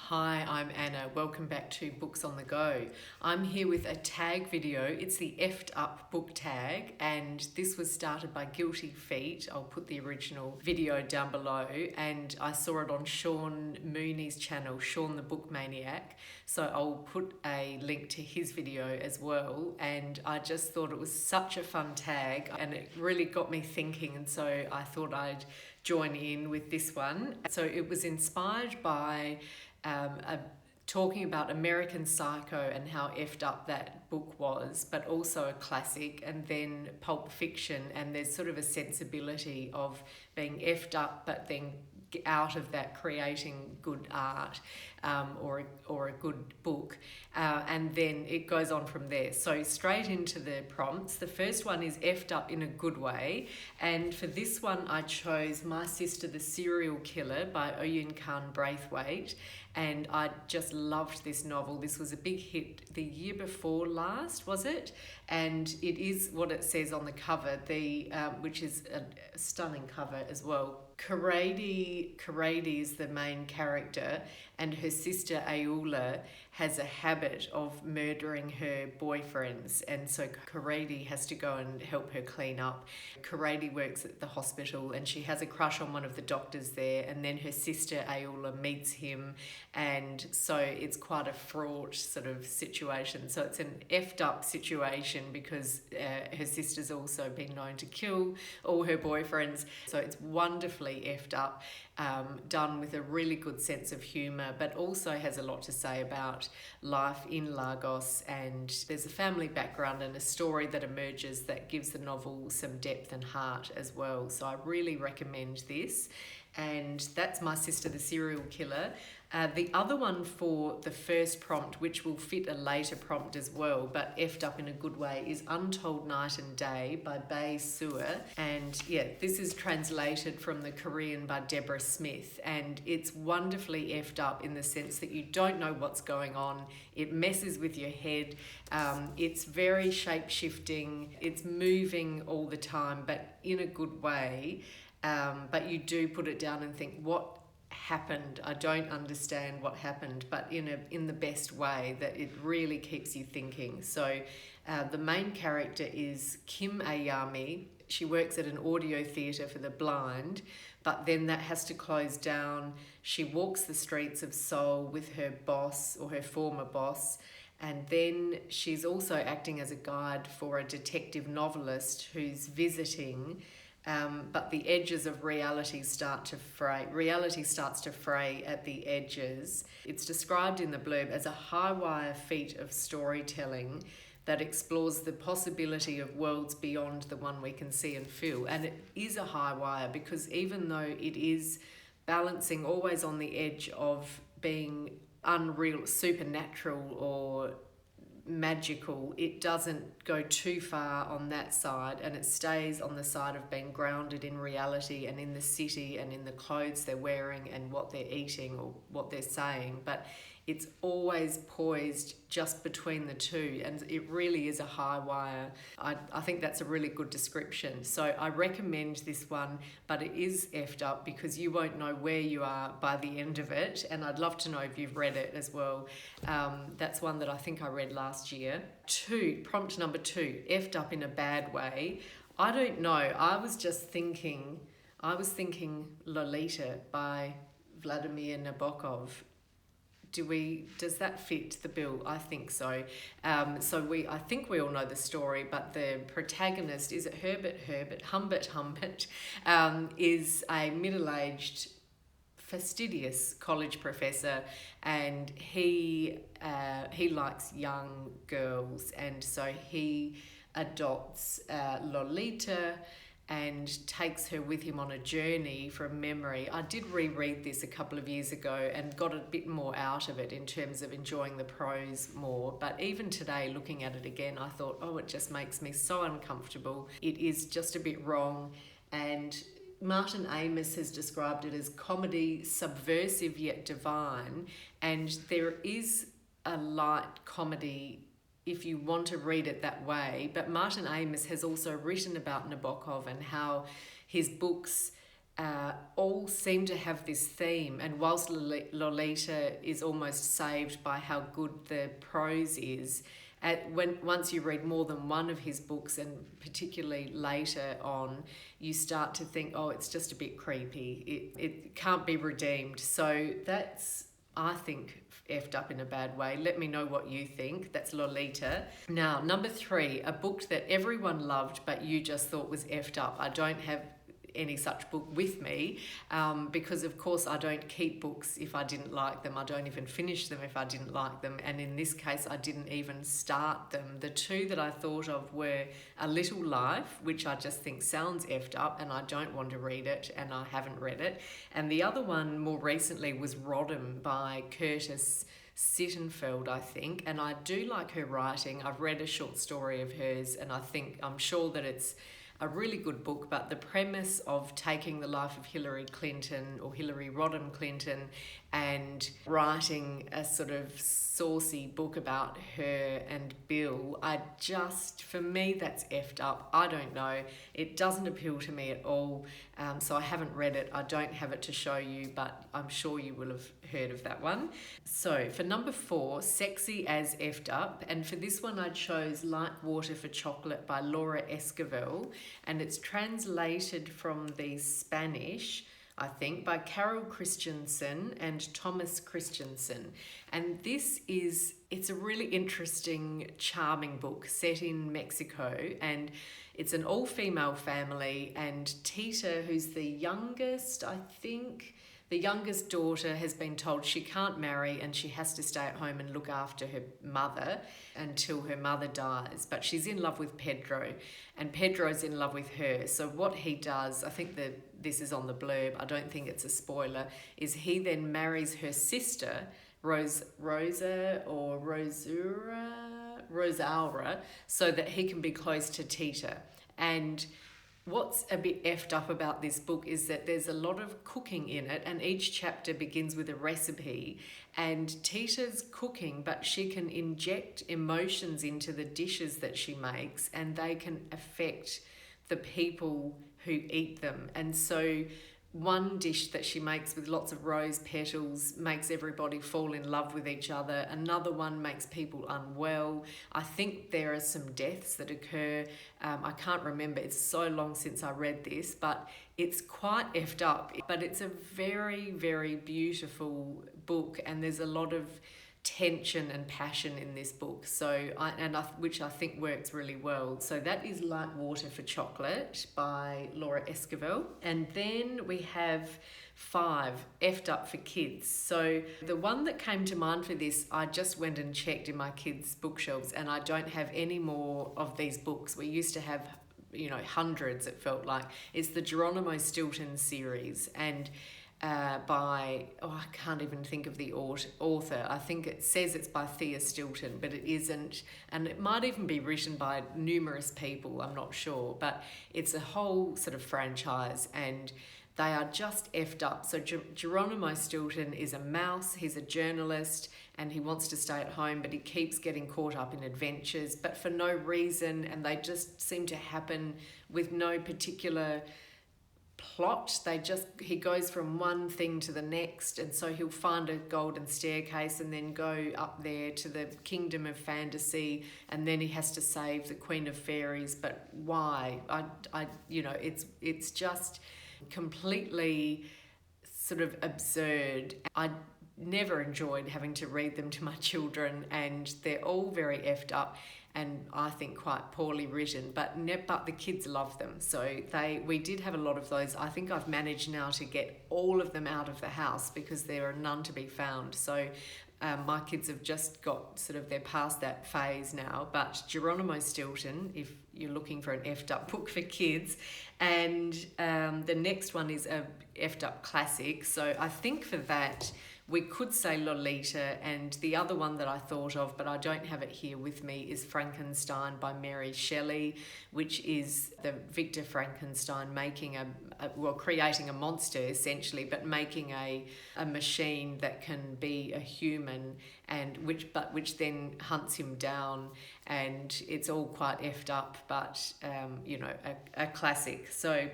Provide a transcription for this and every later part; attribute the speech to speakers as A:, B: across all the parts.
A: Hi, I'm Anna. Welcome back to Books on the Go. I'm here with a tag video. It's the Efftup Book Tag, and this was started by Guilty Feet. I'll put the original video down below, and I saw it on Sean Mooney's channel, Sean the Book Maniac. So I'll put a link to his video as well, and I just thought it was such a fun tag, and it really got me thinking, and so I thought I'd join in with this one. So it was inspired by talking about American Psycho and how effed up that book was, but also a classic, and then Pulp Fiction, and there's sort of a sensibility of being effed up but then out of that creating good art or a good book, and then it goes on from there. So straight into the prompts. The first one is effed up in a good way, and for this one I chose My Sister the Serial Killer by Oyinkan Braithwaite, and I just loved this novel. This was a big hit the year before last, was it? And it is what it says on the cover, which is a stunning cover as well. Karady is the main character, and her sister Ayula has a habit of murdering her boyfriends, and so Karady has to go and help her clean up. Karady works at the hospital and she has a crush on one of the doctors there, and then her sister Ayula meets him, and so it's quite a fraught sort of situation. So it's an effed up situation because her sister's also been known to kill all her boyfriends. So it's wonderfully effed up, done with a really good sense of humour, but also has a lot to say about life in Lagos, and there's a family background and a story that emerges that gives the novel some depth and heart as well. So I really recommend this, and that's My Sister the Serial Killer. The other one for the first prompt, which will fit a later prompt as well, but effed up in a good way, is Untold Night and Day by Suah. And yeah, this is translated from the Korean by Deborah Smith, and it's wonderfully effed up in the sense that you don't know what's going on. It messes with your head. It's very shape-shifting. It's moving all the time, but in a good way. But you do put it down and think, what happened? I don't understand what happened, but in the best way, that it really keeps you thinking. So the main character is Kim Ayami. She works at an audio theatre for the blind, but then that has to close down. She walks the streets of Seoul with her boss, or her former boss, and then she's also acting as a guide for a detective novelist who's visiting. But the edges of reality start to fray. Reality starts to fray at the edges. It's described in the blurb as a high-wire feat of storytelling that explores the possibility of worlds beyond the one we can see and feel. And it is a high wire because even though it is balancing always on the edge of being unreal, supernatural or magical, it doesn't go too far on that side, and it stays on the side of being grounded in reality and in the city and in the clothes they're wearing and what they're eating or what they're saying, but it's always poised just between the two, and it really is a high wire. I think that's a really good description. So I recommend this one, but it is effed up because you won't know where you are by the end of it, and I'd love to know if you've read it as well. That's one that I think I read last year. Prompt number 2, effed up in a bad way. I don't know. I was thinking Lolita by Vladimir Nabokov. Does that fit the bill? I think so. I think we all know the story, but the protagonist, is it Humbert, is a middle-aged, fastidious college professor, and he likes young girls, and so he adopts Lolita and takes her with him on a journey from memory. I did reread this a couple of years ago and got a bit more out of it in terms of enjoying the prose more. But even today, looking at it again, I thought, it just makes me so uncomfortable. It is just a bit wrong. And Martin Amis has described it as comedy, subversive yet divine. And there is a light comedy if you want to read it that way. But Martin Amis has also written about Nabokov and how his books all seem to have this theme. And whilst Lolita is almost saved by how good the prose is, once you read more than one of his books, and particularly later on, you start to think, oh, it's just a bit creepy. It can't be redeemed. So that's, I think, effed up in a bad way. Let me know what you think. That's Lolita. Now, number 3, a book that everyone loved but you just thought was effed up. I don't have any such book with me because of course I don't keep books if I didn't like them. I don't even finish them if I didn't like them, and in this case I didn't even start them. The 2 that I thought of were A Little Life, which I just think sounds effed up and I don't want to read it, and I haven't read it, and the other one more recently was Rodham by Curtis Sittenfeld, I think, and I do like her writing. I've read a short story of hers and I'm sure that it's a really good book, but the premise of taking the life of Hillary Clinton, or Hillary Rodham Clinton, and writing a sort of saucy book about her and Bill, for me, that's effed up. I don't know. It doesn't appeal to me at all. So I haven't read it. I don't have it to show you, but I'm sure you will have heard of that one. So for number 4, Sexy as Effed Up. And for this one, I chose Like Water for Chocolate by Laura Esquivel. And it's translated from the Spanish, I think, by Carol Christensen and Thomas Christensen. And it's a really interesting, charming book set in Mexico, and it's an all-female family, and Tita, who's the youngest, I think, the youngest daughter, has been told she can't marry and she has to stay at home and look after her mother until her mother dies. But she's in love with Pedro, and Pedro's in love with her. So what he does, I think that this is on the blurb, I don't think it's a spoiler, is he then marries her sister, Rosaura, so that he can be close to Tita. And what's a bit effed up about this book is that there's a lot of cooking in it, and each chapter begins with a recipe, and Tita's cooking, but she can inject emotions into the dishes that she makes, and they can affect the people who eat them. And so one dish that she makes with lots of rose petals makes everybody fall in love with each other. Another one makes people unwell. I think there are some deaths that occur. I can't remember. It's so long since I read this, but it's quite effed up. But it's a very, very beautiful book, and there's a lot of tension and passion in this book, which I think works really well. So that is Like Water for Chocolate by Laura Esquivel. And then we have 5, Effed Up for Kids. So the one that came to mind for this, I just went and checked in my kids' bookshelves, and I don't have any more of these books. We used to have, hundreds, it felt like. It's the Geronimo Stilton series, and I can't even think of the author. I think it says it's by Thea Stilton, but it isn't, and it might even be written by numerous people, I'm not sure, but it's a whole sort of franchise, and they are just effed up. So Geronimo Stilton is a mouse, he's a journalist, and he wants to stay at home, but he keeps getting caught up in adventures, but for no reason, and they just seem to happen with no particular plot. He goes from one thing to the next, and so he'll find a golden staircase and then go up there to the kingdom of fantasy, and then he has to save the Queen of Fairies. But why? It's just completely sort of absurd. I never enjoyed having to read them to my children, and they're all very effed up, and I think quite poorly written, but the kids love them. So we did have a lot of those. I think I've managed now to get all of them out of the house because there are none to be found. So my kids have just got they're past that phase now. But Geronimo Stilton, if you're looking for an effed up book for kids, and the next one is a effed up classic. So I think for that, We could say Lolita, and the other one that I thought of, but I don't have it here with me, is Frankenstein by Mary Shelley, which is the Victor Frankenstein making creating a monster essentially, but making a machine that can be a human, and which then hunts him down, and it's all quite effed up, but a classic. So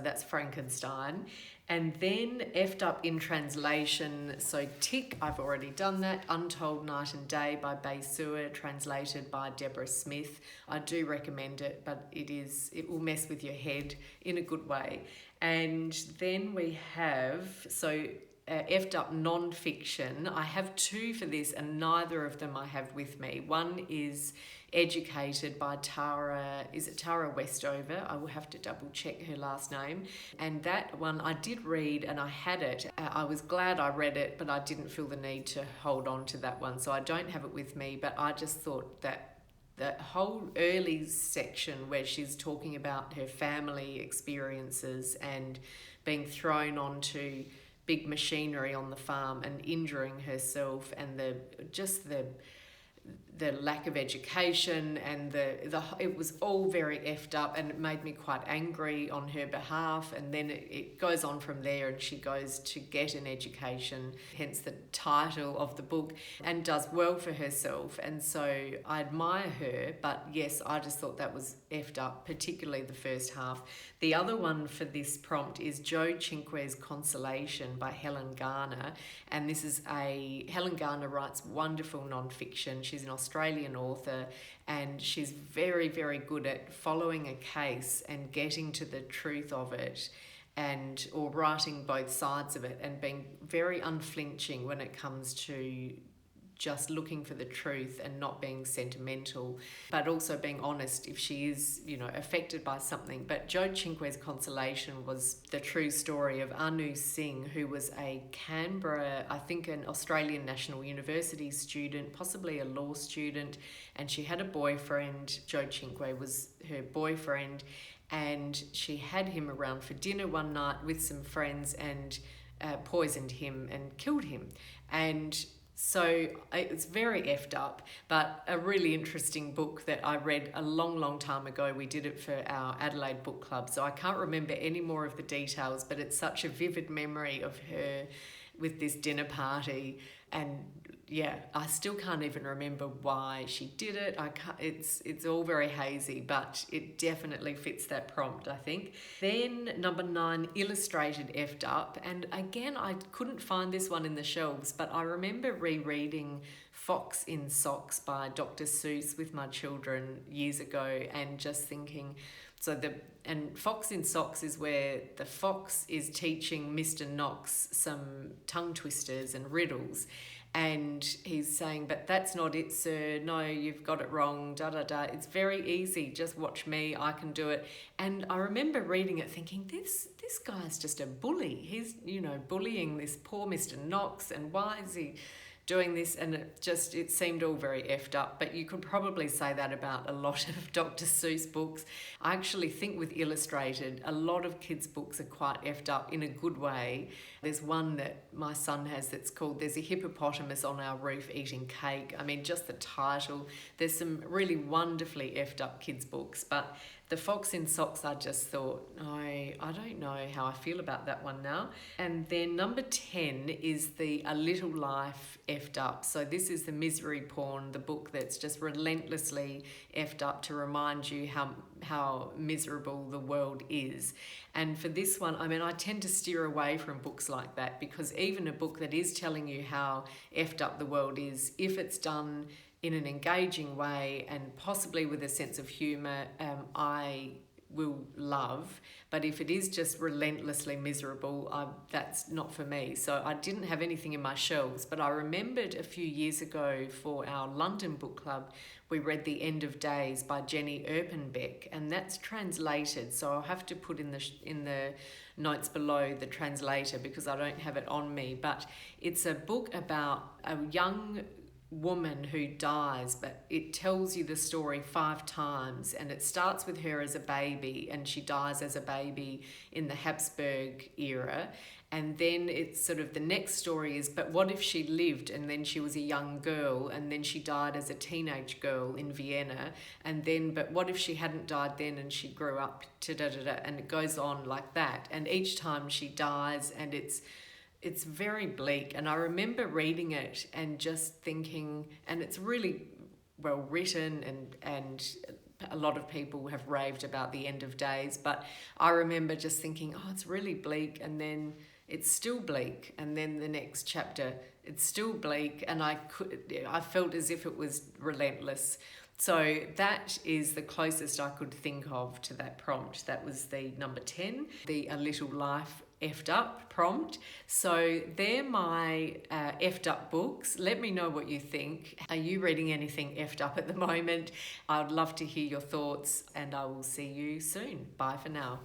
A: that's Frankenstein. And then Effed Up in translation, so Tick, I've already done that. Untold Night and Day by Suah, translated by Deborah Smith. I do recommend it, but it will mess with your head in a good way. And then we have, Effed Up NonFiction. I have two for this, and neither of them I have with me. One is Educated by Tara Westover? I will have to double check her last name. And that one I did read, and I had it. I was glad I read it, but I didn't feel the need to hold on to that one. So I don't have it with me, but I just thought that the whole early section where she's talking about her family experiences and being thrown onto big machinery on the farm and injuring herself, and the lack of education, and it was all very effed up, and it made me quite angry on her behalf. And then it goes on from there, and she goes to get an education, hence the title of the book, and does well for herself. And so I admire her, but yes, I just thought that was effed up, particularly the first half. The other one for this prompt is Joe Cinque's Consolation by Helen Garner, and Helen Garner writes wonderful non-fiction. She's an Australian author, and she's very, very good at following a case and getting to the truth of it, or writing both sides of it, and being very unflinching when it comes to just looking for the truth and not being sentimental, but also being honest if she is, affected by something. But Joe Cinque's Consolation was the true story of Anu Singh, who was a Canberra, I think an Australian National University student, possibly a law student, and she had a boyfriend. Joe Cinque was her boyfriend, and she had him around for dinner one night with some friends and poisoned him and killed him. And so it's very effed up, but a really interesting book that I read a long, long time ago. We did it for our Adelaide Book Club, so I can't remember any more of the details, but it's such a vivid memory of her with this dinner party. And yeah, I still can't even remember why she did it. It's all very hazy, but it definitely fits that prompt, I think. Then number 9, Illustrated Effed Up. And again, I couldn't find this one in the shelves, but I remember rereading Fox in Socks by Dr. Seuss with my children years ago, and just thinking, and Fox in Socks is where the fox is teaching Mr. Knox some tongue twisters and riddles. And he's saying, but that's not it, sir. No, you've got it wrong, da-da-da. It's very easy. Just watch me. I can do it. And I remember reading it thinking, this guy's just a bully. He's, bullying this poor Mr. Knox. And why is he doing this? And it seemed all very effed up. But you could probably say that about a lot of Dr. Seuss books. I actually think with Illustrated, a lot of kids' books are quite effed up in a good way. There's one that my son has that's called There's a Hippopotamus on Our Roof Eating Cake. I mean, just the title. There's some really wonderfully effed up kids' books, but the Fox in Socks, I just thought, I don't know how I feel about that one now. And then number 10 is the A Little Life Effed Up. So this is the misery porn, the book that's just relentlessly effed up to remind you how miserable the world is. And for this one, I tend to steer away from books like that, because even a book that is telling you how effed up the world is, if it's done in an engaging way and possibly with a sense of humour, I will love. But if it is just relentlessly miserable, that's not for me. So I didn't have anything in my shelves, but I remembered a few years ago for our London book club, we read The End of Days by Jenny Erpenbeck, and that's translated. So I'll have to put in the notes below the translator, because I don't have it on me. But it's a book about a young woman who dies, but it tells you the story 5 times, and it starts with her as a baby and she dies as a baby in the Habsburg era. And then it's sort of the next story is, but what if she lived and then she was a young girl and then she died as a teenage girl in Vienna, and then, but what if she hadn't died then and she grew up to da da da, and it goes on like that. And each time she dies, and it's very bleak. And I remember reading it and just thinking, and it's really well written, and a lot of people have raved about the end of days, but I remember just thinking, oh, it's really bleak, and then it's still bleak, and then the next chapter it's still bleak, and I felt as if it was relentless. So that is the closest I could think of to that prompt. That was the number 10, the A Little Life Effed Up prompt. So they're my effed up books. Let me know what you think. Are you reading anything effed up at the moment? I'd love to hear your thoughts, and I will see you soon. Bye for now.